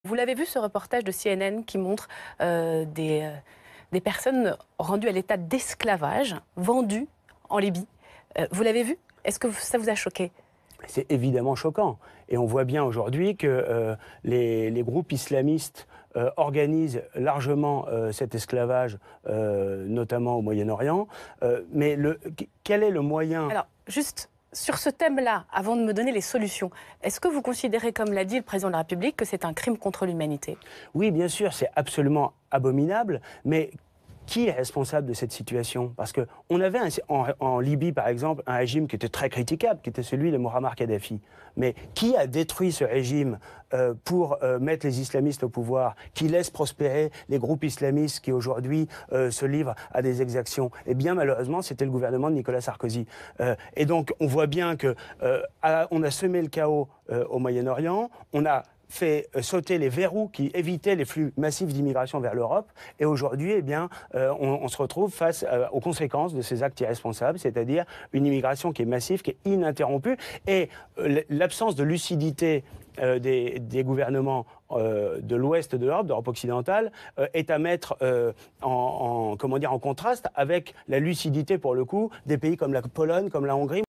Vous l'avez vu, ce reportage de CNN qui montre des personnes rendues à l'état d'esclavage, vendues en Libye. Vous l'avez vu? Est-ce que ça vous a choqué? C'est évidemment choquant. Et on voit bien aujourd'hui que les groupes islamistes organisent largement cet esclavage, notamment au Moyen-Orient. Mais quel est le moyen? Alors, juste sur ce thème-là, avant de me donner les solutions, est-ce que vous considérez, comme l'a dit le président de la République, que c'est un crime contre l'humanité? Oui, bien sûr, c'est absolument abominable, mais qui est responsable de cette situation? Parce qu'on avait en Libye, par exemple, un régime qui était très critiquable, qui était celui de Muammar Kadhafi. Mais qui a détruit ce régime pour mettre les islamistes au pouvoir, qui laisse prospérer les groupes islamistes qui aujourd'hui se livrent à des exactions? Eh bien, malheureusement, c'était le gouvernement de Nicolas Sarkozy. Et donc, on voit bien qu'on a semé le chaos au Moyen-Orient, on a fait sauter les verrous qui évitaient les flux massifs d'immigration vers l'Europe. Et aujourd'hui, eh bien, on se retrouve face aux conséquences de ces actes irresponsables, c'est-à-dire une immigration qui est massive, qui est ininterrompue. Et l'absence de lucidité des gouvernements de l'Ouest de l'Europe, d'Europe occidentale, est à mettre comment dire, en contraste avec la lucidité, pour le coup, des pays comme la Pologne, comme la Hongrie.